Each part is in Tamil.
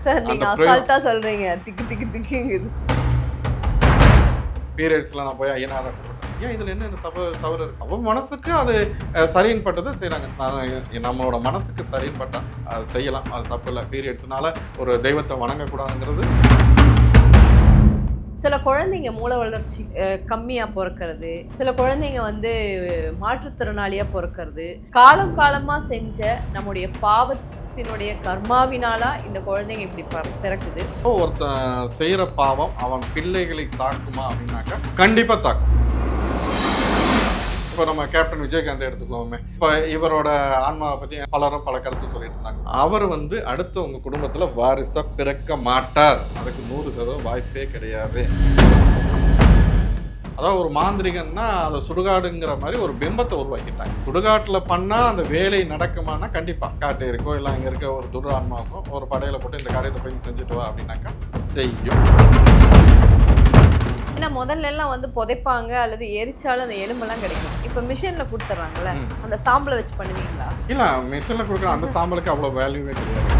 சார் நீங்க அசால்ட்டா சொல்றீங்க, திக்கு திக்கு திக்குங்குது. பீரியட்ஸ்ல நான் போய் ஐயனார ஏன் இதுல என்ன தவறு இருக்கு? அவன் மனசுக்கு அது சரின்னு பட்டது செய்யறாங்க. நம்மளோட மனசுக்கு சரின்னு பட்டா அது செய்யலாம், அது தப்பு இல்லை. பீரியட்ஸ்னால ஒரு தெய்வத்தை வணங்கக்கூடாதுங்கிறது. சில குழந்தைங்க மூளை வளர்ச்சி கம்மியா பிறக்கிறது, சில குழந்தைங்க வந்து மாற்றுத்திறனாளியா பிறக்கிறது, காலம் காலமா செஞ்ச நம்முடைய பாவத்தினுடைய கர்மாவினாலா இந்த குழந்தைங்க இப்படி பிறக்குது. ஒருத்தன் செய்யற பாவம் அவன் பிள்ளைகளை தாக்குமா அப்படின்னாக்கா கண்டிப்பா தாக்கும். இப்போ நம்ம கேப்டன் விஜயகாந்த் எடுத்துக்கோமே, இப்போ இவரோட ஆன்மாவை பற்றி பலரும் பல கருத்து சொல்லிட்டு இருந்தாங்க. அவர் வந்து அடுத்து உங்கள் குடும்பத்தில் வாரிசா பிறக்க மாட்டார், அதுக்கு 100% வாய்ப்பே கிடையாது. அதாவது ஒரு மாந்திரிகன்னா அதை சுடுகாடுங்கிற மாதிரி ஒரு பிம்பத்தை உருவாக்கிட்டாங்க. சுடுகாட்டில் பண்ணால் அந்த வேலை நடக்குமானா கண்டிப்பாக காட்டு இருக்கோ இல்லை அங்கே இருக்க ஒரு துரு ஆன்மாவுக்கும் ஒரு படையில் போட்டு இந்த காரியத்தை போய் செஞ்சுட்டு வா அப்படின்னாக்கா செய்யும். ஏன்னா முதல்ல எல்லாம் வந்து புதைப்பாங்க அல்லது எரிச்சாலும் அந்த எலும்பெல்லாம் கிடைக்கும். இப்போ மிஷின்ல கொடுத்துட்றாங்கல்ல, அந்த சாம்பலை வச்சு பண்ணுவீங்களா? இல்லை, மிஷினில் கொடுக்குற அந்த சாம்பலுக்கு அவ்வளோ வேல்யூவே கிடையாது.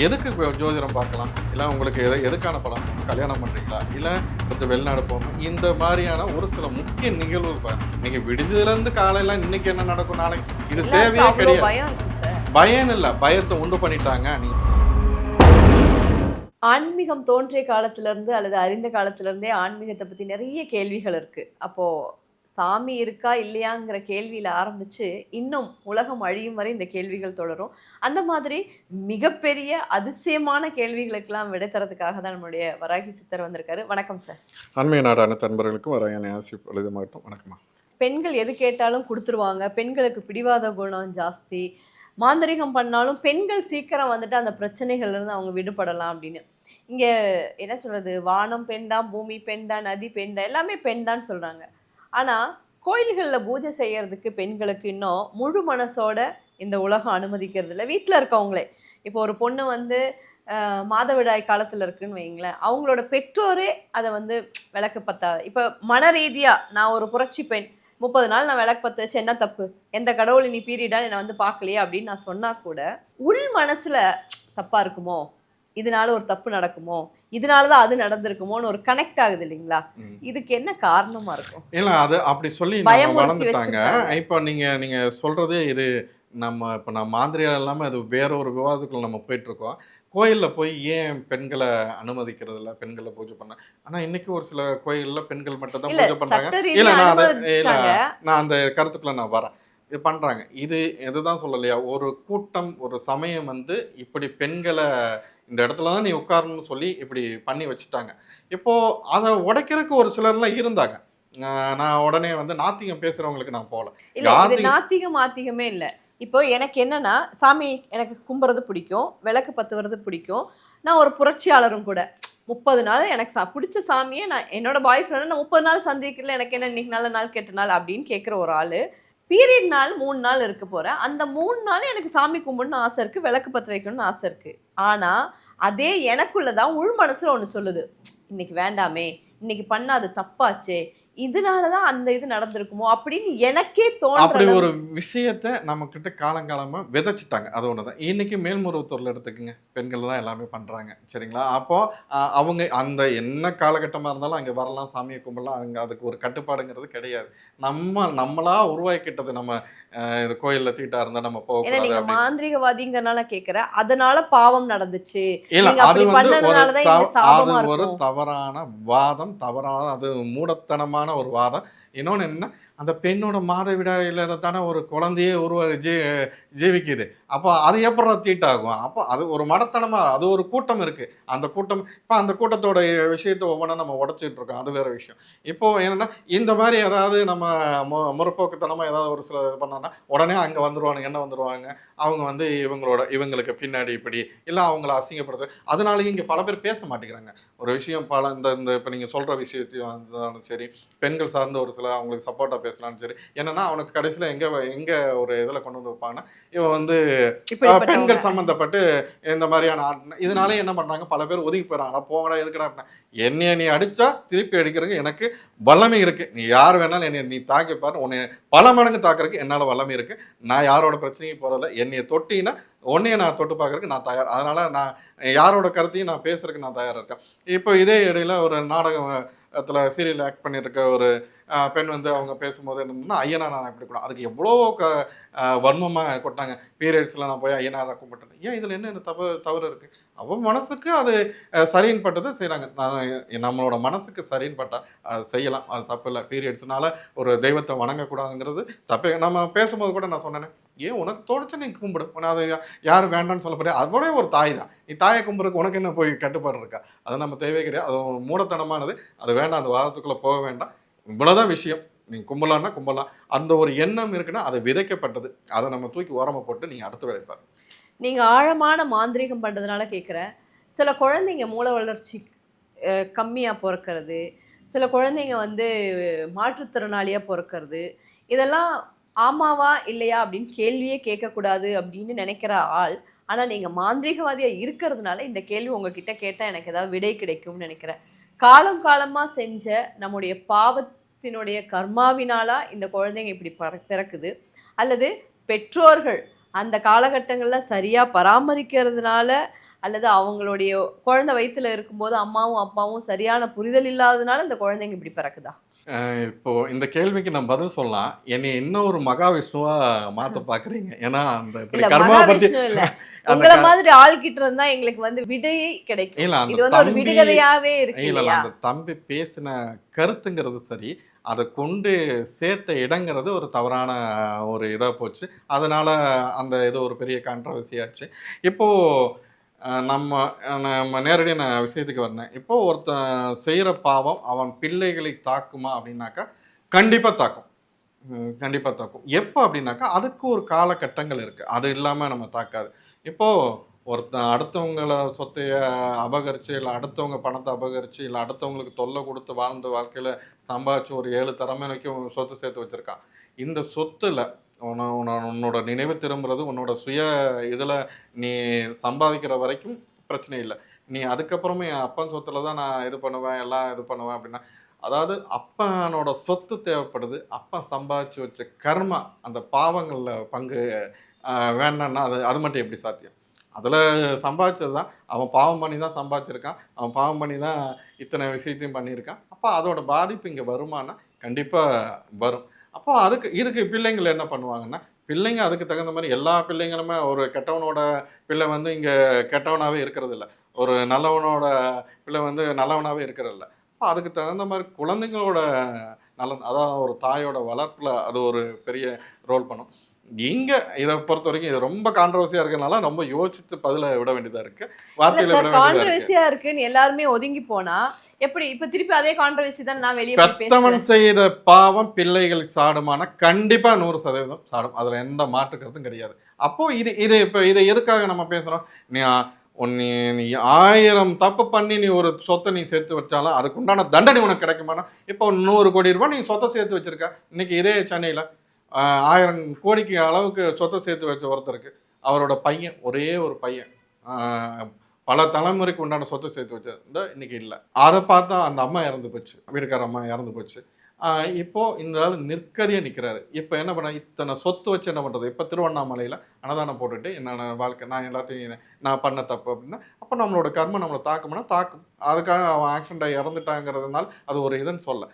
எதுக்கு ஜோதிடம் பார்க்கலாம்? இல்லை உங்களுக்கு எதுக்கான பலன்? கல்யாணம் பண்ணுறீங்களா, இல்லை அடுத்து வெளிநாடு போகணும், இந்த மாதிரியான ஒரு சில முக்கிய நிகழ்வு. நீங்கள் விடிஞ்சதுலேருந்து காலையில் இன்னைக்கு என்ன நடக்கும் நாளைக்கு இது தேவையே கிடையாது. பயம் இல்லை, பயத்தை உண்டு பண்ணிட்டாங்க. நீ ஆன்மீகம் தோன்றிய காலத்திலேருந்து அல்லது அறிந்த காலத்திலேருந்தே ஆன்மீகத்தை பற்றி நிறைய கேள்விகள் இருக்குது. அப்போது சாமி இருக்கா இல்லையாங்கிற கேள்வியில் ஆரம்பித்து இன்னும் உலகம் அழியும் வரை இந்த கேள்விகள் தொடரும். அந்த மாதிரி மிகப்பெரிய அதிசயமான கேள்விகளுக்கெல்லாம் விடை தரதுக்காக தான் நம்மளுடைய வராகி சித்தர் வந்திருக்காரு. வணக்கம் சார். ஆன்மீக நாடான தன்பர்களுக்கும் வராயனை ஆசிப் எழுதமாட்டோம். வணக்கம்மா. பெண்கள் எது கேட்டாலும் கொடுத்துருவாங்க, பெண்களுக்கு பிடிவாத குணம் ஜாஸ்தி, மாந்திரிகம் பண்ணாலும் பெண்கள் சீக்கிரம் வந்துட்டு அந்த பிரச்சனைகள்லேருந்து அவங்க விடுபடலாம் அப்படின்னு. இங்கே என்ன சொல்கிறது, வானம் பெண் தான், பூமி பெண் தான், நதி பெண் தான், எல்லாமே பெண் தான் சொல்கிறாங்க. ஆனால் கோயில்களில் பூஜை செய்கிறதுக்கு பெண்களுக்கு இன்னும் முழு மனசோட இந்த உலகம் அனுமதிக்கிறது இல்லை. வீட்டில் இருக்கவங்களே, இப்போ ஒரு பொண்ணு வந்து மாதவிடாய் காலத்தில் இருக்குன்னு வைங்களேன், அவங்களோட பெற்றோரே அதை வந்து விளக்கு பத்தாது. இப்போ மன ரீதியாக நான் ஒரு புரட்சி பெண், 30 நாள் நான் விளக்கு பற்ற வச்சு என்ன தப்பு, எந்த கடவுள் நீ பீரியடாக என்னை வந்து பார்க்கலையே அப்படின்னு நான் சொன்னால் கூட உள் மனசில் தப்பாக இருக்குமோ, இதனால ஒரு தப்பு நடக்குமோ, இதனால தான் அது நடந்திருக்குமோன்னு ஒரு கனெக்ட் ஆகுது இல்லைங்களா? இதுக்கு என்ன காரணமா இருக்கும்? இல்லை, அது அப்படி சொல்லி வளர்ந்துட்டாங்க. இப்போ நீங்கள் சொல்கிறது இது இப்போ நான் மாந்திரியால் இல்லாமல் அது வேற ஒரு விவாதத்துக்குள்ள நம்ம போயிட்டுருக்கோம். கோயிலில் போய் ஏன் பெண்களை அனுமதிக்கிறது இல்லை, பெண்களை பூஜை பண்ண? ஆனால் இன்னைக்கு ஒரு சில கோயிலில் பெண்கள் மட்டும் தான் பூஜை பண்ணுறாங்க. இல்லை, நான் அந்த கருத்துக்குள்ள நான் வரேன். இது பண்ணுறாங்க. இதுதான் சொல்லலையா, ஒரு கூட்டம் ஒரு சமயம் வந்து இப்படி பெண்களை இந்த இடத்துல தான் நீ உட்காரணும்னு சொல்லி இப்படி பண்ணி வச்சுட்டாங்க. இப்போது அதை உடைக்கிறதுக்கு ஒரு சிலர்லாம் இருந்தாங்க. நான் உடனே வந்து நாத்திகம் பேசுகிறவங்களுக்கு நான் போகல. நாத்திகமே இல்லை. இப்போ எனக்கு என்னன்னா, சாமி எனக்கு கும்புறது பிடிக்கும், விளக்கு பத்துவது பிடிக்கும், நான் ஒரு புரட்சியாளரும் கூட. 30 நாள் எனக்கு பிடிச்ச சாமியை நான் என்னோட பாய் ஃப்ரெண்டை நான் 30 நாள் சந்திக்கல, எனக்கு என்ன இன்னைக்கு நல்ல நாள் கெட்ட நாள் அப்படின்னு கேட்குற ஒரு ஆள், பீரியட் நாள் 3 நாள் இருக்க போகிறேன், அந்த 3 நாள் எனக்கு சாமி கும்பிடணும்னு ஆசை இருக்குது, விளக்கு பற்ற வைக்கணும்னு ஆசை இருக்குது. ஆனால் அதே எனக்குள்ளதான் உள் மனசில் ஒன்று சொல்லுது, இன்னைக்கு வேண்டாமே, இன்னைக்கு பண்ண அது தப்பாச்சே, இதனாலதான் அந்த இது நடந்திருக்குமோ அப்படின்னு எனக்கே தோணும். அப்படி ஒரு விஷயத்த நம்ம கிட்ட காலங்காலமா விதைச்சிட்டாங்க. அது ஒண்ணுதான். இன்னைக்கு மேல்மருவத்தூர்ல எடுத்துக்கங்க, பெண்கள் தான் எல்லாமே பண்றாங்க, சரிங்களா? அப்போ அவங்க அந்த என்ன காலகட்டமா இருந்தாலும் அங்க வரலாம், சாமியை கும்பிடலாம், அங்க அதுக்கு ஒரு கட்டுப்பாடுங்கிறது கிடையாது. நம்மளா உருவாக்கிட்டது. நம்ம இது கோயில்ல தீட்டா இருந்தா நம்ம போக மாந்திரிகவாதிங்கிறனால கேட்கிறேன், அதனால பாவம் நடந்துச்சு இல்ல, அது வந்து ஒரு தவறான வாதம், தவறான அது மூடத்தனமான ஒரு வாதம். இன்னொன்னு என்ன, அந்த பெண்ணோட மாதவிடாயில தானே ஒரு குழந்தையே ஜீவிக்குது. அப்போ அது எப்படி தீட்டாகும்? அப்போ அது ஒரு மடத்தனமா, அது ஒரு கூட்டம் இருக்கு. அந்த கூட்டம் இப்போ அந்த கூட்டத்தோட விஷயத்தை ஒவ்வொன்றா நம்ம உடச்சிட்டு இருக்கோம், அது வேற விஷயம். இப்போ என்னன்னா, இந்த மாதிரி ஏதாவது நம்ம முற்போக்குத்தனமா ஏதாவது ஒரு சில பண்ணோம்னா உடனே அங்கே வந்துருவாங்க. என்ன வந்துருவாங்க, அவங்க வந்து இவங்களுக்கு பின்னாடி இப்படி இல்லை அவங்கள அசிங்கப்படுது. அதனால இங்கே பல பேர் பேச மாட்டேங்கிறாங்க. ஒரு விஷயம் இந்த இப்போ நீங்கள் சொல்கிற விஷயத்தையும் சரி, பெண்கள் சார்ந்த ஒரு அவங்களுக்கு சப்போர்ட்டா பேசலாம்னு சரி, என்னன்னா அவனுக்கு கடைசியில் எங்க ஒரு இதில் கொண்டு வந்து வைப்பாங்கன்னா, இவன் வந்து இப்படிப்பட்டவங்க பெண்கள் சம்மந்தப்பட்டு இந்த மாதிரியான இதனால என்ன பண்றாங்க, பல பேர் ஒதுங்கி போயிடறாங்க. போங்கடா எதுக்கடா அப்படின்னா, என்னைய நீ அடிச்சா திருப்பி அடிக்கிறதுக்கு எனக்கு வல்லமை இருக்கு. நீ யார் வேணாலும் என்னை நீ தாக்கி பாரு, உன்னை பல மடங்கு தாக்குறதுக்கு என்னால வல்லமை இருக்கு. நான் யாரோட பிரச்சனையும் போறதில்ல. என்னைய தொட்டினா உன்னைய நான் தொட்டு பார்க்கறதுக்கு நான் தயார். அதனால நான் யாரோட கருத்தையும் நான் பேசுறதுக்கு நான் தயாரா இருக்கேன். இப்போ இதே இடையில ஒரு நாடகத்துல சீரியல் ஆக்ட் பண்ணிட்டு இருக்க ஒரு பெண் வந்து அவங்க பேசும்போது என்னன்னா, ஐயனார் நான் இப்படி கூட அதுக்கு எவ்வளோ வன்மமா கொட்டாங்க. பீரியட்ஸ்ல நான் போய் ஐயனாரை கும்பிட்டேன். ஏன் இதுல என்ன தவறு இருக்கு? அவன் மனசுக்கு அது சரின்னு பட்டது செய்றாங்க. நம்மளோட மனசுக்கு சரின்னு பட்டா அது செய்யலாம். அது தப்பு இல்ல. பீரியட்ஸ்னால ஒரு தெய்வத்தை வணங்கக்கூடாதுங்கிறது தப்பே. நம்ம பேசும்போது கூட நான் சொன்னேனே, ஏன் உனக்கு தோணுச்சு நீ கும்பிடு. அது யாரும் வேண்டாம்னு சொல்ல போறியா? அதோட ஒரு தாய் தான். நீ தாயை கும்பிட்றதுக்கு உனக்கு என்ன போய் கட்டுப்பாடு இருக்கா? அது நம்ம தேவையே கிடையாது. அது ஒரு மூடத்தனமானது. அது வேண்டாம். அந்த வாதத்துக்குள்ள போக வேண்டாம். இவ்வளவுதான் விஷயம். நீங்க கும்பலான்னா கும்பலாம். அந்த ஒரு எண்ணம் இருக்குன்னா அது விதைக்கப்பட்டது. அதை நம்ம தூக்கி ஓரமா போட்டு நீங்க அடுத்த வேலையை பாருங்க. நீங்க ஆழமான மாந்திரீகம் பண்றதுனால கேட்குறேன். சில குழந்தைங்க மூளை வளர்ச்சி கம்மியா பொறக்கறது, சில குழந்தைங்க வந்து மாற்றுத்திறனாளியா பொறக்கறது, இதெல்லாம் ஆமாவா இல்லையா அப்படின்னு கேள்வியே கேட்கக்கூடாது அப்படின்னு நினைக்கிற ஆள். ஆனா நீங்க மாந்திரீகவாதியா இருக்கிறதுனால இந்த கேள்வி உங்ககிட்ட கேட்டா எனக்கு ஏதாவது விடை கிடைக்கும்னு நினைக்கிறேன். காலம் காலமா செஞ்ச நம்முடைய பாவத்தினுடைய கர்மாவினாலா இந்த குழந்தைங்க இப்படி பிறக்குது, அல்லது பெற்றோர்கள் அந்த காலகட்டங்கள்ல சரியா பராமரிக்கிறதுனால, அல்லது அவங்களுடைய குழந்தை வயித்துல இருக்கும்போது அம்மாவும் அப்பாவும் சரியான புரிதல் இல்லாததுனால இந்த குழந்தைங்க இப்படி பிறக்குதா? இப்போ இந்த கேள்விக்கு நான் பதில் சொல்லலாம். என்னைய இன்னும் ஒரு மகாவிஷ்ணுவா மாத்த பாக்குறீங்க. ஏன்னா அந்த இல்ல கர்மாவை பத்தி மகாவிஷ்ணு இல்ல. அந்த உங்கள மாதிரி ஆள்கிட்ட இருந்தா எங்களுக்கு வந்து விடையே கிடைக்கும். இல்ல அந்த இது வந்து ஒரு தம்பி விடுகதையாவே இருக்கு இல்ல இல்லையா? அந்த தம்பி பேசின கருத்துங்கிறது சரி. அதை கொண்டு சேர்த்த இடங்கிறது ஒரு தவறான ஒரு இதா போச்சு. அதனால அந்த இது ஒரு பெரிய கான்ட்ரவர்சி ஆச்சு. இப்போ நம்ம நேரடியா நான் விஷயத்துக்கு வரேன். இப்போ ஒருத்தன் செய்யற பாவம் அவன் பிள்ளைகளை தாக்குமா அப்படின்னாக்கா, கண்டிப்பா தாக்கும். கண்டிப்பா தாக்கும். எப்போ அப்படின்னாக்கா, அதுக்கு ஒரு காலகட்டங்கள் இருக்கு. அது இல்லாம நம்ம தாக்காது. இப்போ ஒருத்தன் அடுத்தவங்கள சொத்தைய அபகரிச்சு, இல்ல அடுத்தவங்க பணத்த அபகரிச்சு, இல்ல அடுத்தவங்களுக்கு தொல்ல குடுத்து வாழ்ந்த வாழ்க்கையில சம்பாதிச்சு ஒரு 7 தலைமுறைக்கும் சொத்து சேர்த்து வச்சிருக்கான். இந்த சொத்துல உன்னோட நினைவு திரும்புறது, உன்னோட சுய இதுல நீ சம்பாதிக்கிற வரைக்கும் பிரச்சனை இல்ல. நீ அதுக்கப்புறமே என் அப்பன் சொத்துல தான் நான் இது பண்ணுவேன், எல்லாம் இது பண்ணுவேன் அப்படின்னா, அதாவது அப்பனோட சொத்து தேவைப்படுது. அப்பன் சம்பாதிச்சு வச்ச கர்மா, அந்த பாவங்கள்ல பங்கு வேண்டான்னா அது அது மட்டும் எப்படி சாத்தியம்? அதுல சம்பாதிச்சது தான். அவன் பாவம் பண்ணி தான் சம்பாதிச்சிருக்கான். அவன் பாவம் பண்ணி தான் இத்தனை விஷயத்தையும் பண்ணியிருக்கான். அப்ப அதோட பாதிப்பு இங்க வருமான்னா, கண்டிப்பா வரும். அப்போ இதுக்கு பிள்ளைங்கள் என்ன பண்ணுவாங்கன்னா, பிள்ளைங்க அதுக்கு தகுந்த மாரி எல்லா பிள்ளைங்களுமே ஒரு கெட்டவனோட பிள்ளை வந்து இங்க கெட்டவனாவே இருக்கிறதில்ல. ஒரு நல்லவனோட பிள்ளை வந்து நல்லவனாவே இருக்கிறதில்ல. அப்ப அதுக்கு தகுந்த மாரி குழந்தைங்களோட நலன், அதாவது ஒரு தாயோட வளர்ப்புல அது ஒரு பெரிய ரோல் பண்ணும். இங்க இத பொறுத்தவரைக்கும் இது ரொம்ப கான்ட்ரோவர்சியா இருக்கனால ரொம்ப யோசிச்சு பதில விட வேண்டியதா இருக்கு. இல்ல வார்த்தையில சார் விட வேண்டியதா இருக்கு. கான்ட்ரோவர்சியா இருக்குன்னு எல்லாருமே ஒதுங்கி போனா, எப்படி இப்ப திருப்பி அதே கான்ட்ரோவர்சி தான் நான் வெளிய போய் பெத்தவன் பேசுவேன். செய்த பாவம் பிள்ளைகளுக்கு சாடுமானா, கண்டிப்பா 100% சாடும். அதுல எந்த மாற்று கருத்தும் கிடையாது. அப்போ இது இது இப்ப இத எதுக்காக நம்ம பேசுறோம்? நீ நீ நீ 1000 தப்பு பண்ணி நீ ஒரு சொத்த நீ சேர்த்து வச்சாலும், அதுக்கு உண்டான தண்டனை உனக்கு கிடைக்குமானா, இப்போ ₹100,00,00,000 நீ சொத்த சேர்த்து வச்சிருக்க. இன்னைக்கு இதே சென்னையில 1000 கோடிக்கு அளவுக்கு சொத்த சேர்த்து வச்ச ஒருத்தருக்கு, அவரோட பையன், ஒரே ஒரு பையன். ஆ பல தலைமுறைக்கு உண்டான சொத்து சேர்த்து வச்சது இன்னைக்கு இல்ல. அத பார்த்தா அந்த அம்மா இறந்து போச்சு. வீட்டுக்கார அம்மா இறந்து போச்சு. இப்போ இந்த ஆளு நிற்கதியா நிக்கிறாரு. இப்ப என்ன பண்ண இத்தன சொத்து வச்சு என்ன பண்றது? இப்ப திருவண்ணாமலையில அன்னதானம் போட்டுட்டு என்னோட வாழ்க்கை நான் எல்லாத்தையும் நான் பண்ண தப்பு அப்படின்னா, அப்ப நம்மளோட கர்மம் நம்மள தாக்கும்னா தாக்கும். அதுக்காக அவன் ஆக்சிடென்ட் ஆகி இறந்துட்டாங்கிறதுனால அது ஒரு இதுன்னு சொல்ல.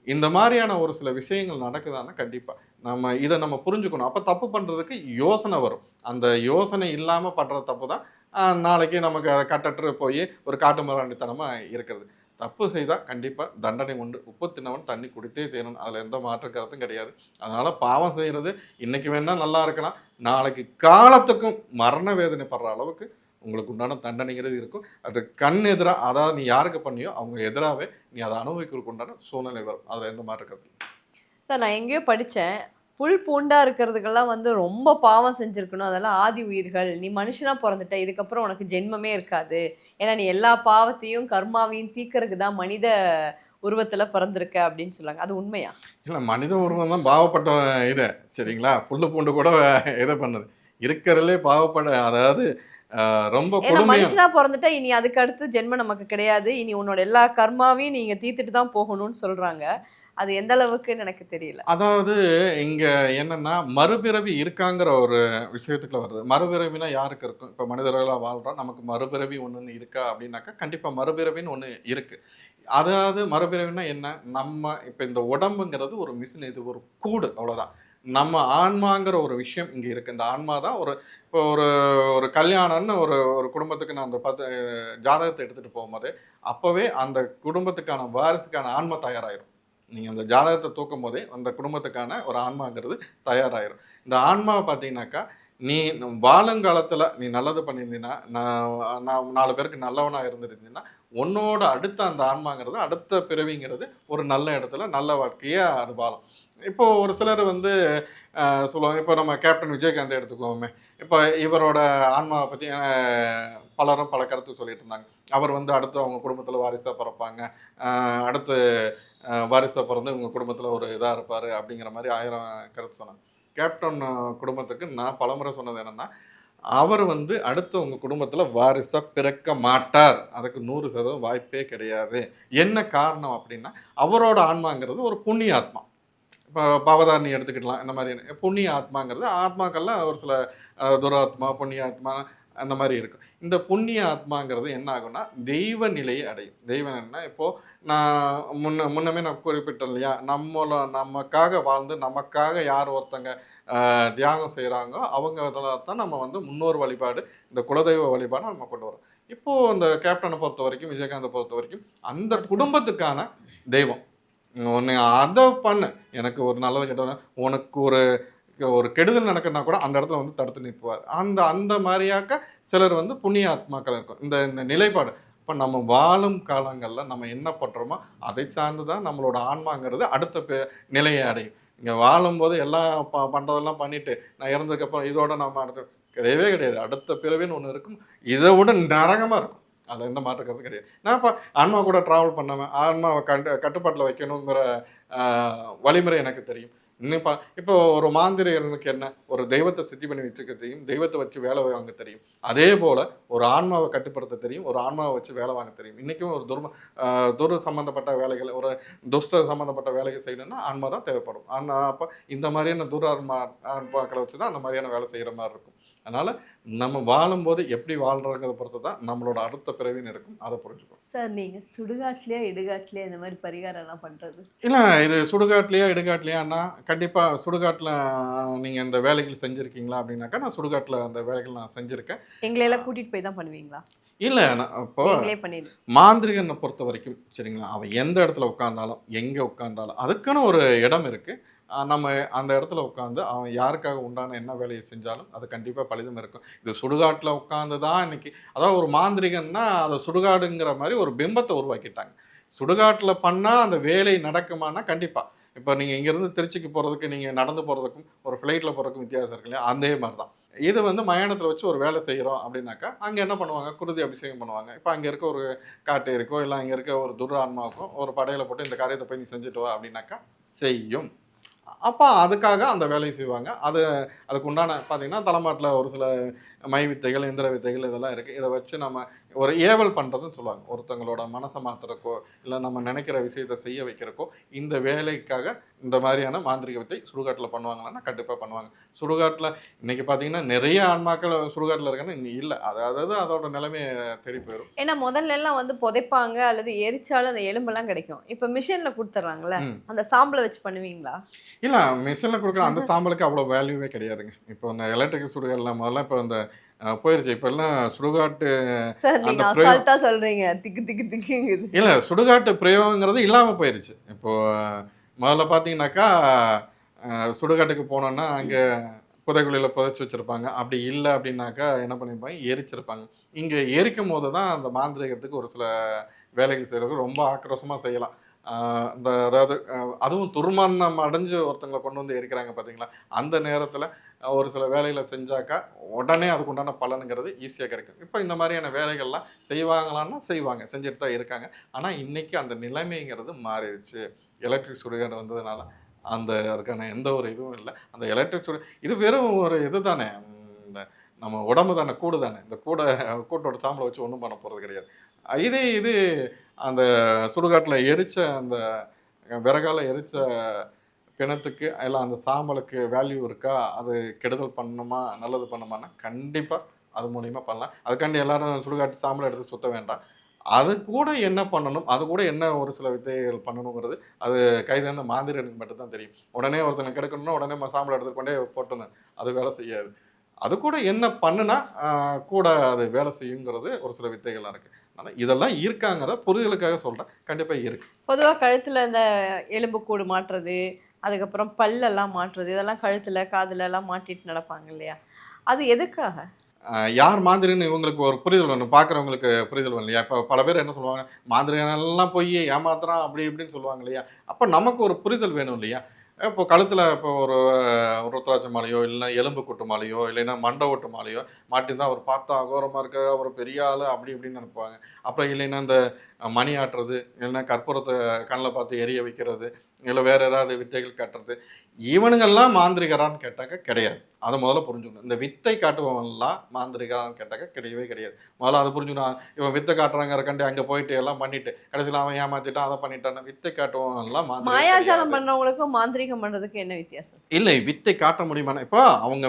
இந்த மாரியான ஒரு சில விஷயங்கள் நடக்குதான்னா கண்டிப்பா. நம்ம புரிஞ்சுக்கணும். அப்ப தப்பு பண்றதுக்கு யோசனை வரும். அந்த யோசனை இல்லாம பண்ற தப்பு தான் நாளைக்கு நமக்கு அத கட்டற்று போய் ஒரு காட்டு மிராண்டித்தனமா இருக்கிறது. தப்பு செய்தா கண்டிப்பா தண்டனை உண்டு. உப்பு தின்னவன் தண்ணி குடித்தே தீரணும். அதுல எந்த மாற்று கருத்தும் கிடையாது. அதனால பாவம் செய்யறது இன்னைக்கு வேணா நல்லா இருக்கலாம். நாளைக்கு காலத்துக்கும் மரண வேதனை படுற அளவுக்கு உங்களுக்கு உண்டான தண்டனைங்கிறது இருக்கும். அது கண் எதிரா, அதாவது நீ யாருக்கு பண்ணியோ அவங்க எதிராவே நீ அதை அனுபவிக்கிறதுக்கு உண்டான சூழ்நிலை வரும். அதுல எந்த மாற்று கருத்து இல்ல. சார் நான் எங்கேயோ படிச்சேன். புல் பூண்டா இருக்கிறதுக்கெல்லாம் வந்து ரொம்ப பாவம் செஞ்சிருக்கணும். அதெல்லாம் ஆதி உயிர்கள். நீ மனுஷனா பொறந்துட்ட. இதுக்கப்புறம் உனக்கு ஜென்மமே இருக்காது. ஏன்னா நீ எல்லா பாவத்தையும், கர்மாவையும் தீர்க்கறதுக்கு தான் மனித உருவத்துல பிறந்திருக்க அப்படின்னு சொல்றாங்க. அது உண்மையா? இல்ல மனித உருவம் தான் பாவப்பட்ட இது. சரிங்களா? புல்லு பூண்டு கூட இத பண்ணுது. இருக்கிறதுலே பாவப்பட, அதாவது ரொம்ப ஏன்னா கொடுமையா. மனுஷனா பொறந்துட்டா இனி அதுக்கு அடுத்து ஜென்மம் நமக்கு கிடையாது. இனி உன்னோட எல்லா கர்மாவையும் நீங்க தீர்த்துட்டு தான் போகணும்னு சொல்றாங்க. அது எந்த அளவுக்குன்னு எனக்கு தெரியல. அதாவது இங்க என்னன்னா, மறுபிறவி இருக்காங்கிற ஒரு விஷயத்துக்குள்ள வருது. மறுபிறவினா யாருக்கு இருக்கும்? இப்ப மனிதர்களா வாழ்றோம். நமக்கு மறுபிறவி ஒண்ணுன்னு இருக்கா அப்படின்னாக்கா, கண்டிப்பா மறுபிறவின்னு ஒண்ணு இருக்கு. அதாவது மறுபிறவின்னா என்ன? நம்ம இப்ப இந்த உடம்புங்கிறது ஒரு மிஷின். இது ஒரு கூடு அவ்வளோதான். நம்ம ஆன்மாங்கிற ஒரு விஷயம் இங்க இருக்கு. இந்த ஆன்மா தான் இப்போ ஒரு ஒரு கல்யாணம்னு ஒரு ஒரு குடும்பத்துக்கு நான் அந்த ஜாதகத்த எடுத்துட்டு போம்போதே, அப்பவே அந்த குடும்பத்துக்கான வாரிசுக்கான ஆன்மா தயாராயிரும். நீங்க அந்த ஜாதகத்த தூக்கும்போதே, அந்த குடும்பத்துக்கான ஒரு ஆன்மாங்கிறது தயாராயிரும். இந்த ஆன்மாவ பார்த்தீங்கன்னாக்கா, நீ வாழுங்காலத்துல நீ நல்லது பண்ணியிருந்தீன்னா, நான் நான் 4 பேருக்கு நல்லவனா இருந்திருந்தீன்னா, உன்னோட அடுத்த அந்த ஆன்மாங்கிறது, அடுத்த பிறவிங்கிறது ஒரு நல்ல இடத்துல, நல்ல வாழ்க்கைய அது வாழும். இப்போ ஒரு சிலர் வந்து சொல்லுவாங்க. இப்போ நம்ம கேப்டன் விஜயகாந்த் எடுத்துக்குவோமே. இப்போ இவரோட ஆன்மாவ பத்தி பலரும் பல கருத்து சொல்லிட்டு இருந்தாங்க. அவர் வந்து அடுத்து அவங்க குடும்பத்துல வாரிசா பொறப்பாங்க. அடுத்து வாரிசா பொறந்து இவங்க குடும்பத்துல ஒரு இதா இருப்பாரு அப்படிங்கிற மாரி 1000 கருத்து சொன்னாங்க. கேப்டன் குடும்பத்துக்கு நான் பலமுறை சொன்னது என்னன்னா, அவர் வந்து அடுத்து உங்க குடும்பத்துல வாரிசா பிறக்க மாட்டார். அதுக்கு 100% வாய்ப்பே கிடையாது. என்ன காரணம் அப்படின்னா, அவரோட ஆன்மாங்கிறது ஒரு புண்ணிய ஆத்மா. இப்போ பவதாரணி எடுத்துக்கிடலாம். இந்த மாரி புண்ணிய ஆத்மாங்கிறது ஆத்மாக்கள்லாம் ஒரு சில துராத்மா, புண்ணிய ஆத்மா அந்த மாரி இருக்கும். இந்த புண்ணிய ஆத்மாங்கிறது என்ன ஆகும்னா, தெய்வ நிலையை அடையும். தெய்வம் என்ன, இப்போ நான் முன்னமே நான் குறிப்பிட்டேன் இல்லையா? நமக்காக வாழ்ந்து, நமக்காக யார் ஒருத்தங்க தியாகம் செய்றாங்களோ, அவங்க இதில தான் நம்ம வந்து முன்னோர் வழிபாடு, இந்த குலதெய்வ வழிபாட நம்ம கொண்டு வரோம். இப்போ இந்த கேப்டன பொறுத்தவரைக்கும், விஜயகாந்த பொறுத்தவரைக்கும், அந்த குடும்பத்துக்கான தெய்வம். உன்னை அத பண்ணு. எனக்கு ஒரு நல்லது கெட்டது உனக்கு ஒரு ஒரு கெடுதல் நடக்குதுன்னா கூட அந்த இடத்துல வந்து தடுத்து நிறுத்துவார். அந்த அந்த மாரியாக்க சிலர் வந்து புண்ணிய ஆத்மாக்கள் இருக்கும். இந்த இந்த நிலைப்பாடு. இப்ப நம்ம வாழும் காலங்கள்ல நம்ம என்ன பண்றோமோ, அதை சார்ந்து தான் நம்மளோட ஆன்மாங்கிறது அடுத்த நிலையை அடையும். இங்க வாழும்போது எல்லாம் பண்றதெல்லாம் பண்ணிட்டு, நான் இறந்ததுக்கப்புறம் இதோட நம்ம அடுத்த கிடையவே கிடையாது. அடுத்த பிறவின்னு ஒண்ணு இருக்கும். இத விட நரகமா இருக்கும். அதுல எந்த மாற்று கருத்தும் கிடையாது. நான் இப்ப ஆன்மா கூட டிராவல் பண்ணவன். ஆன்மாவ கட்டுப்பாட்டுல வைக்கணுங்கிற அ வழிமுறை எனக்கு தெரியும். இப்போ ஒரு மாந்திரிகனுக்கு என்ன? ஒரு தெய்வத்த சித்தி பண்ணி வச்சுக்க தெரியும். தெய்வத்த வச்சு வேலை வாங்க தெரியும். அதே போல ஒரு ஆன்மாவ கட்டுப்படுத்த தெரியும். ஒரு ஆன்மாவ வச்சு வேலை வாங்க தெரியும். இன்னைக்கும் ஒரு துர் சம்மந்தப்பட்ட வேலைகள், ஒரு துஷ்ட சம்மந்தப்பட்ட வேலைகள் செய்யணும்னா ஆன்மா தான் தேவைப்படும். அப்ப இந்த மாரியான ஆன்மாக்கள வச்சு தான் அந்த மாரியான வேலை செய்ற மாரி இருக்கும். அதனால நம்ம வாழும்போது எப்படி வாழ்றோங்கிறத பொறுத்து தான் நம்மளோட அடுத்த பிறவின்னு இருக்கும். அத புரிஞ்சுக்கணும். சார் நீங்க சுடுகாட்லயா, இடுகாட்லயா இந்த மாரி பரிகாரம்லாம் பண்றது? இல்ல இது சுடுகாட்லயா, இடுகாட்லயான்னா, கண்டிப்பா சுடுகாட்ல நீங்க இந்த வேலைகள் செஞ்சிருக்கீங்களா? அப்படின்னாக்கா, நான் சுடுகாட்ல அந்த வேலைகள் நான் செஞ்சிருக்கேன். எங்களையெல்லாம் கூட்டிட்டு போய் தான் பண்ணுவீங்களா? இல்ல நான் இப்போ நீங்களே பண்ணிடு மாந்திரிகன பொறுத்தவரைக்கும் சரிங்களா, அவன் எந்த இடத்துல உட்கார்ந்தாலும், எங்க உட்கார்ந்தாலும், அதுக்குன்னு ஒரு இடம் இருக்கு. நம்ம அந்த இடத்துல உட்கார்ந்து அவன் யாருக்காக உண்டான என்ன வேலைய செஞ்சாலும், அது கண்டிப்பா பலிதம் இருக்கும். இது சுடுகாட்ல உட்கார்ந்து தான் இன்னைக்கு அதாவது ஒரு மாந்திரிகன்னா, அத சுடுகாடுங்கிற மாரி ஒரு பிம்பத்த உருவாக்கிட்டாங்க. சுடுகாட்டுல பண்ணா அந்த வேலை நடக்குமான்னா, கண்டிப்பா. இப்ப நீங்க இங்கேருந்து திருச்சிக்கு போறதுக்கு, நீங்க நடந்து போறதுக்கும், ஒரு ஃப்ளைட்ல போறதுக்கும் வித்தியாசம் இருக்கு இல்லையா? அதே மாரி தான். இது வந்து மயானத்துல வச்சு ஒரு வேலை செய்றோம் அப்படின்னாக்கா, அங்க என்ன பண்ணுவாங்க? குருதி அபிஷேகம் பண்ணுவாங்க. இப்ப அங்க இருக்க ஒரு காட்டேரிக்கோ, இல்ல அங்க இருக்க ஒரு துர் ஆன்மாவுக்கோ, ஒரு படையல போட்டு இந்த காரியத்த போய் நீ செஞ்சுட்டு வா அப்படின்னாக்கா, செய்யும். அப்ப அதுக்காக அந்த வேலைய செய்வாங்க. அதுக்கு உண்டான பார்த்தீங்கன்னா, தலைமாட்டுல ஒரு சில மை வித்தைகள், எந்திர வித்தைகள் இதெல்லாம் இருக்கு. இத வச்சு நம்ம ஒரு ஏவல் பண்றதுன்னு சொல்லுவாங்க. ஒருத்தங்களோட மனச மாத்துறக்கோ, இல்ல நம்ம நெனைக்கிற விஷயத்த செய்ய வைக்கிறக்கோ, இந்த வேலைக்காக இந்த மாரியான மாந்திரீக வித்தை சுடுகாட்டுல பண்ணுவாங்களான்னா, கண்டிப்பா பண்ணுவாங்க. சுடுகாட்டுல இன்னைக்கு பார்த்தீங்கன்னா, நெறைய ஆன்மாக்கள் சுடுகாட்டுல இருக்காங்க. இன்னைக்கு இல்ல. அதாவது அதோட நிலைமை தேடி போயிரும். ஏன்னா முதல்ல எல்லாம் வந்து புதைப்பாங்க அல்லது எரிச்சாலும் அந்த எலும்பெல்லாம் கிடைக்கும். இப்ப மிஷின்ல குடுத்துடுறாங்கல்ல. ம். அந்த சாம்பல வச்சு பண்ணுவீங்களா? இல்ல மிஷின்ல குடுக்குற அந்த சாம்பலுக்கு அவ்வளோ வேல்யூவே கிடையாதுங்க. இப்போ இந்த எலக்ட்ரிக் சுடுகாடுல முதல்ல இப்போ இந்த போயிருச்சு. இப்பல்லாம் சுடுகாட்டு சார் அந்த நீங்க அசால்ட்டா சொல்றீங்க. திக்கு திக்கு திக்குங்குது. இல்ல சுடுகாட்டு பிரயோகங்கிறது இல்லாம போயிருச்சு. இப்போ முதல்ல பார்த்தீங்கன்னாக்கா, சுடுகாட்டுக்கு போனோம்னா, அங்க புதைகுழியில புதைச்சு வச்சிருப்பாங்க. அப்படி இல்ல அப்படின்னாக்கா என்ன பண்ணியிருப்பாங்க, எரிச்சிருப்பாங்க. இங்க எரிக்கும்போது தான் அந்த மாந்திரீகத்துக்கு ஒரு சில வேலைகள் செய்றவங்க ரொம்ப ஆக்ரோஷமா செய்யலாம். அதாவது அதுவும் துர்மரணம் அடைஞ்சு ஒருத்தங்கள கொண்டு வந்து எரிக்கிறாங்க பார்த்தீங்களா? அந்த நேரத்தில ஒரு சில வேலைகள செஞ்சாக்கா, உடனே அதுக்கு உண்டான பலனுங்கிறது ஈஸியா கிடைக்கும். இப்ப இந்த மாரியான வேலைகள்லாம் செய்வாங்களான்னா செய்வாங்க. செஞ்சுட்டு தான் இருக்காங்க. ஆனா, இன்னைக்கு அந்த நிலைமைங்கிறது மாறிருச்சு. எலக்ட்ரிக் சுடுகாடு வந்ததுனால, அதுக்கான எந்த ஒரு இதுவும் இல்ல. அந்த எலக்ட்ரிக் இது வெறும் ஒரு இது தானே. இந்த நம்ம உடம்பு தானே, கூடு தானே, இந்த கூட்டோட சாம்பலை வச்சு ஒன்றும் பண்ண போகிறது கிடையாது. இது அந்த சுடுகாட்டில் எரிச்ச அந்த விறகால எரிச்ச பிணத்துக்கு எல்லாம் அந்த சாம்பலுக்கு வேல்யூ இருக்கா, அது கெடுதல் பண்ணணுமா நல்லது பண்ணுமானா கண்டிப்பாக அது மூலியமாக பண்ணலாம். அதுக்காண்டி எல்லாரும் சுடுகாட்டு சாம்பலை எடுத்து சுத்த வேண்டாம். அது கூட என்ன பண்ணணும், அது கூட என்ன ஒரு சில வித்தைகள் பண்ணணுங்கிறது அது கைதேர்ந்த மாந்திரனுக்கு மட்டும் தான் தெரியும். உடனே ஒருத்தனை கெடுக்கணும்னா உடனே சாம்பலை எடுத்து கொண்டே போட்டுருந்தேன், அது வேலை செய்யாது. அது கூட என்ன பண்ணுனா கூட அது வேலை செய்யுங்கிறது ஒரு சில வித்தைகள்லாம் இருக்கு. ஆனால் இதெல்லாம் இருக்காங்கிற புரிதலுக்காக சொல்கிறேன், கண்டிப்பாக இருக்கு. பொதுவாக கழுத்தில் இந்த எலும்புக்கூடு மாட்டுறது, அதுக்கப்புறம் பல்லெல்லாம் மாட்டுறது, இதெல்லாம் கழுத்தில் காதுல எல்லாம் மாட்டிட்டு நடப்பாங்க இல்லையா? அது எதுக்காக? யார் மாந்திரின்னு இவங்களுக்கு ஒரு புரிதல் வேணும், பார்க்குறவங்களுக்கு புரிதல் வேணும் இல்லையா? இப்போ பல பேர் என்ன சொல்லுவாங்க, மாந்திரிகனெல்லாம் போய் ஏமாத்துறான் அப்படி இப்படின்னு சொல்லுவாங்க இல்லையா? அப்போ நமக்கு ஒரு புரிதல் வேணும் இல்லையா? இப்போ கழுத்தில் இப்போ ஒரு ருத்ராட்ச மாலையோ இல்லைன்னா எலும்பு கூட்டு மாலையோ இல்லைன்னா மண்டை ஓட்டு மாலையோ மாட்டியிருந்தா அவர் பார்த்தா அகோரமாக இருக்க அவர் பெரிய ஆள் அப்படி இப்படின்னு நினைப்பாங்க. அப்புறம் இல்லைன்னா இந்த மணி ஆட்டுறது, இல்லைன்னா கற்பூரத்தை கண்ணில் பார்த்து எரிய வைக்கிறது, இல்லை வேறு ஏதாவது வித்தைகள் காட்டுறது, இவனுங்கெல்லாம் மாந்திரிகரான்னு கேட்டாக்க கிடையாது. அதை முதல்ல புரிஞ்சுக்கணும். இந்த வித்தை காட்டுபவன்லாம் மாந்திரிகான்னு கேட்டாக்க கிடையவே கிடையாது. முதல்ல அதை புரிஞ்சுக்கணும். இவன் வித்தை காட்டுறாங்கிற கண்டி அங்கே போயிட்டு எல்லாம் பண்ணிட்டு கடைசியில் அவன் ஏமாத்திட்டான் அதை பண்ணிட்டான். வித்தை காட்டுபவன்லாம் மாயாஜாலம் பண்றவங்களுக்கும் மாந்திரீகம் பண்றதுக்கு என்ன வித்தியாசம்? இல்லை, வித்தை காட்ட முடியுமா? இப்போ அவங்க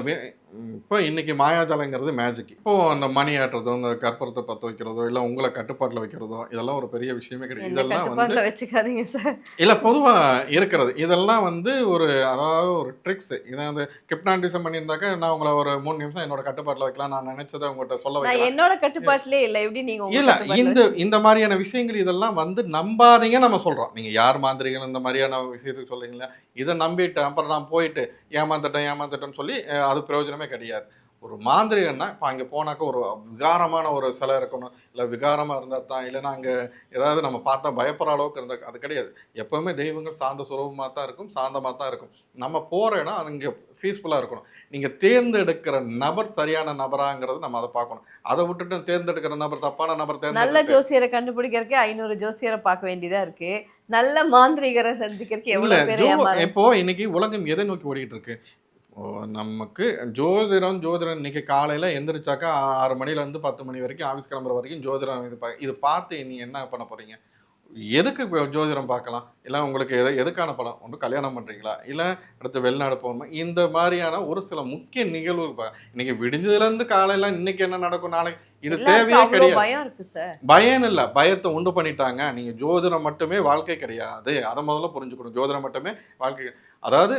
இப்போ இன்னைக்கு மாயாஜாலங்கிறது மேஜிக். இப்போ அந்த மணி ஆட்டுறதோ, அந்த கற்பூரத்தை பற்ற வைக்கிறதோ, இல்லை உங்களை கட்டுப்பாட்டில் வைக்கிறதோ, இதெல்லாம் ஒரு பெரிய விஷயமே கிடையாது. இதெல்லாம் வந்து வச்சுக்காதீங்க சார். இல்லை, பொதுவாக இருக்கிறது இதெல்லாம் வந்து ஒரு அதாவது ஒரு ட்ரிக்ஸ். இதை வந்து கிப்னாண்டிசம் பண்ணியிருந்தாக்க நான் உங்களை ஒரு 3 நிமிஷம் என்னோட கட்டுப்பாட்டில் வைக்கலாம், நான் நினைச்சதை உங்கள்கிட்ட சொல்ல வைக்கலாம். என்னோட கட்டுப்பாட்டிலே இல்லை, எப்படி நீங்க இல்லை, இந்த மாதிரியான விஷயங்கள் இதெல்லாம் வந்து நம்பாதீங்க நம்ம சொல்கிறோம். நீங்கள் யார் மாந்திரிகள் இந்த மாதிரியான விஷயத்துக்கு சொல்றீங்களா, இதை நம்பிட்டு அப்புறம் நான் போயிட்டு ஏமாந்துட்டேன்னு சொல்லி அது பிரயோஜனமே கிடையாது. ஒரு மாந்திரிகன்னா இப்போ அங்கே போனாக்க ஒரு விகாரமான ஒரு சிலை இருக்கணும், இல்லை விகாரமாக இருந்தால் தான், இல்லைன்னா அங்கே ஏதாவது நம்ம பார்த்தா பயப்படுற அளவுக்கு இருந்தால் அது கிடையாது. எப்போவுமே தெய்வங்கள் சாந்த சுரூபமாக தான் இருக்கும், சாந்தமாக தான் இருக்கும். நம்ம போகிற இடம் அது இங்கே பீஸ்ஃபுல்லாக இருக்கணும். நீங்கள் தேர்ந்தெடுக்கிற நபர் சரியான நபராங்கிறது நம்ம அதை பார்க்கணும். அதை விட்டுட்டு தேர்ந்தெடுக்கிற நபர் தப்பான நபர் நல்ல ஜோசியரை கண்டுபிடிக்கிறதுக்கு 500 ஜோசியரை பார்க்க வேண்டியதா இருக்கு. நல்ல மாந்திரிகரை சந்திக்கிறதுக்கு எவ்வளவு பேர். இப்போ இன்னைக்கு உலகம் எதை நோக்கி ஓடிட்டு இருக்கு? நமக்கு ஜோதிடம் இன்னைக்கு காலையில் எந்திரிச்சாக்கா 6 மணிலேருந்து 10 மணி வரைக்கும் ஆஃபீஸ் கிளம்புற வரைக்கும் ஜோதிடம் இது பார்த்து நீ என்ன பண்ண போகிறீங்க? எதுக்கு இப்போ ஜோதிடம் பார்க்கலாம்? இல்லை உங்களுக்கு எதுக்கான பலன்? ஒன்று கல்யாணம் பண்ணுறீங்களா, இல்லை அடுத்து வெளிநாடு போகணுமா? இந்த மாதிரியான ஒரு சில முக்கிய நிகழ்வு இன்னைக்கு விடிஞ்சதுலேருந்து காலையில் இன்னைக்கு என்ன நடக்கும் நாளைக்கு இது தேவையே கிடையாது. பயம் இருக்கு சார். பயம் இல்லை, பயத்தை உண்டு பண்ணிட்டாங்க. நீங்கள் ஜோதிடம் மட்டுமே வாழ்க்கை கிடையாது, அதை முதல்ல புரிஞ்சுக்கணும். ஜோதிடம் மட்டுமே வாழ்க்கை, அதாவது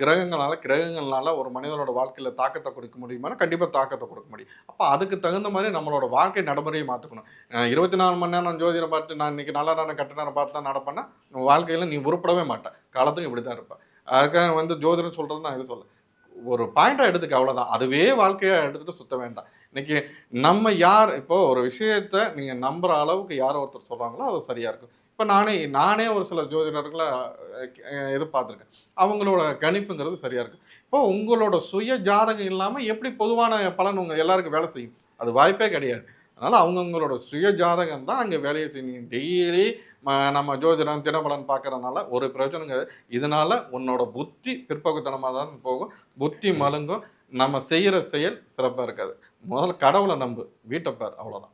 கிரகங்கள்னால ஒரு மனிதனோட வாழ்க்கையில் தாக்கத்தை கொடுக்க முடியுமானா கண்டிப்பாக தாக்கத்தை கொடுக்க முடியும். அப்போ அதுக்கு தகுந்த மாதிரி நம்மளோட வாழ்க்கை நடைமுறையை மாற்றிக்கணும். 24 மணி நேரம் ஜோதிடம் பார்த்து நான் இன்னைக்கு நல்ல நேரம் கெட்ட நேரம் பார்த்து தான் நடப்பேன்னா வாழ்க்கையில் நீ உருப்படவே மாட்டேன், காலத்துக்கும் இப்படி தான் இருப்பேன். அதுக்காக வந்து ஜோதிடம் சொல்கிறது நான் இது சொல்ல ஒரு பாயிண்டாக எடுத்துக்க, அவ்வளோதான். அதுவே வாழ்க்கையாக எடுத்துகிட்டு சுற்ற வேண்டாம். இன்னைக்கு நம்ம யார் இப்போ ஒரு விஷயத்த நீங்கள் நம்புகிற அளவுக்கு யார் ஒருத்தர் சொல்கிறாங்களோ அது சரியாக இருக்கும். இப்போ நானே ஒரு சில ஜோதிடர்களை எதிர்பார்த்துருக்கேன். அவங்களோட கணிப்புங்கிறது சரியாக இருக்குது. இப்போ உங்களோட சுய ஜாதகம் இல்லாமல் எப்படி பொதுவான பலன் உங்கள் எல்லாருக்கும் வேலை செய்யும்? அது வாய்ப்பே கிடையாது. அதனால் அவங்கவுங்களோட சுய ஜாதகம் தான் அங்கே வேலையை செய்யும். டெய்லி நம்ம ஜோதிடம் தினபலன் பார்க்குறதுனால ஒரு பிரயோஜனங்க. இதனால் உன்னோட புத்தி பிற்போக்குத்தனமாக தான் போகும், புத்தி மழுங்கும், நம்ம செய்கிற செயல் சிறப்பாக இருக்காது. முதல்ல கடவுளை நம்பு, வீட்டை பார், அவ்வளோதான்.